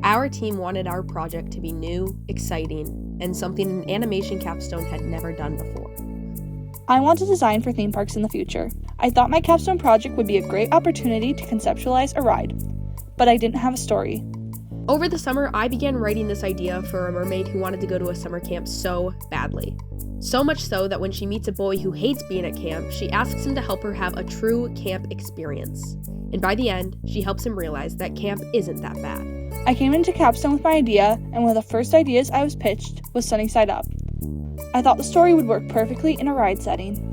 Our team wanted our project to be new, exciting, and something an animation capstone had never done before. I want to design for theme parks in the future. I thought my capstone project would be a great opportunity to conceptualize a ride, but I didn't have a story. Over the summer, I began writing this idea for a mermaid who wanted to go to a summer camp so badly. So much so that when she meets a boy who hates being at camp, she asks him to help her have a true camp experience. And by the end, she helps him realize that camp isn't that bad. I came into capstone with my idea, and one of the first ideas I was pitched was Sunny Side Up. I thought the story would work perfectly in a ride setting.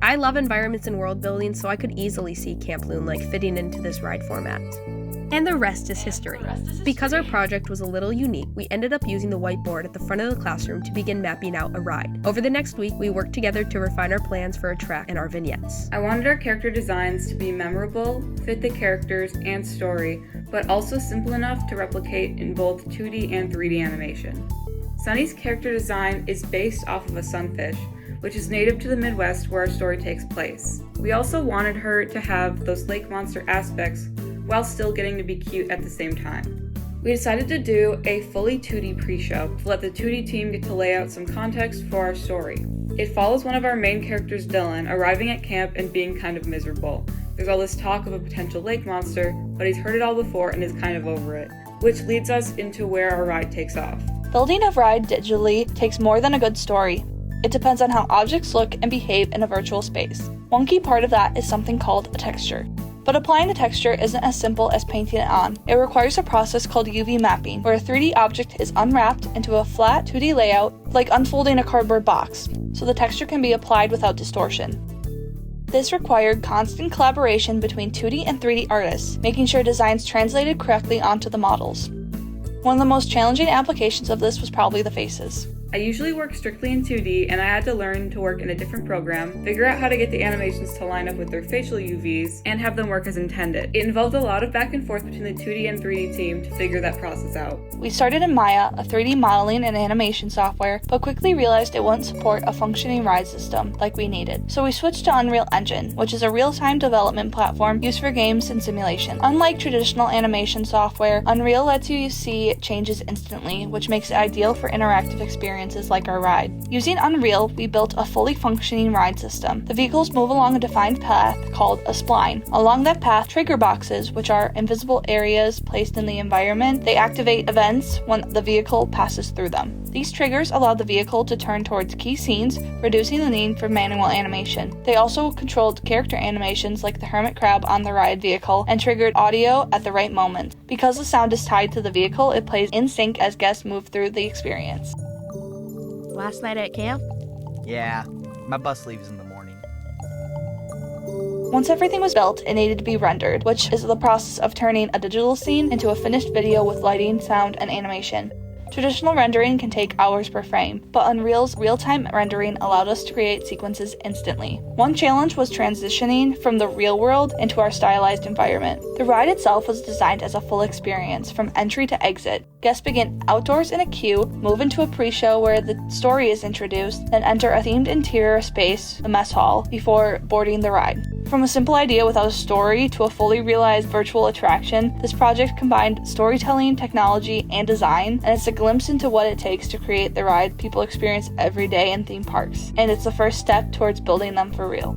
I love environments and world building, so I could easily see Camp Loon Lake fitting into this ride format. And the rest is history. Because our project was a little unique, we ended up using the whiteboard at the front of the classroom to begin mapping out a ride. Over the next week, we worked together to refine our plans for a track and our vignettes. I wanted our character designs to be memorable, fit the characters and story, but also simple enough to replicate in both 2D and 3D animation. Sunny's character design is based off of a sunfish, which is native to the Midwest where our story takes place. We also wanted her to have those lake monster aspects while still getting to be cute at the same time. We decided to do a fully 2D pre-show to let the 2D team get to lay out some context for our story. It follows one of our main characters, Dylan, arriving at camp and being kind of miserable. There's all this talk of a potential lake monster, but he's heard it all before and is kind of over it, which leads us into where our ride takes off. Building a ride digitally takes more than a good story. It depends on how objects look and behave in a virtual space. One key part of that is something called a texture. But applying a texture isn't as simple as painting it on. It requires a process called UV mapping, where a 3D object is unwrapped into a flat 2D layout, like unfolding a cardboard box, so the texture can be applied without distortion. This required constant collaboration between 2D and 3D artists, making sure designs translated correctly onto the models. One of the most challenging applications of this was probably the faces. I usually work strictly in 2D, and I had to learn to work in a different program, figure out how to get the animations to line up with their facial UVs, and have them work as intended. It involved a lot of back and forth between the 2D and 3D team to figure that process out. We started in Maya, a 3D modeling and animation software, but quickly realized it wouldn't support a functioning ride system like we needed. So we switched to Unreal Engine, which is a real-time development platform used for games and simulation. Unlike traditional animation software, Unreal lets you see changes instantly, which makes it ideal for interactive experiences like our ride. Using Unreal, we built a fully functioning ride system. The vehicles move along a defined path called a spline. Along that path, trigger boxes, which are invisible areas placed in the environment, they activate events when the vehicle passes through them. These triggers allow the vehicle to turn towards key scenes, reducing the need for manual animation. They also controlled character animations like the hermit crab on the ride vehicle and triggered audio at the right moment. Because the sound is tied to the vehicle, it plays in sync as guests move through the experience. Last night at camp? Yeah, my bus leaves in the morning. Once everything was built, it needed to be rendered, which is the process of turning a digital scene into a finished video with lighting, sound, and animation. Traditional rendering can take hours per frame, but Unreal's real-time rendering allowed us to create sequences instantly. One challenge was transitioning from the real world into our stylized environment. The ride itself was designed as a full experience, from entry to exit. Guests begin outdoors in a queue, move into a pre-show where the story is introduced, then enter a themed interior space, the mess hall, before boarding the ride. From a simple idea without a story to a fully realized virtual attraction, this project combined storytelling, technology, and design, and it's a glimpse into what it takes to create the ride people experience every day in theme parks. And it's the first step towards building them for real.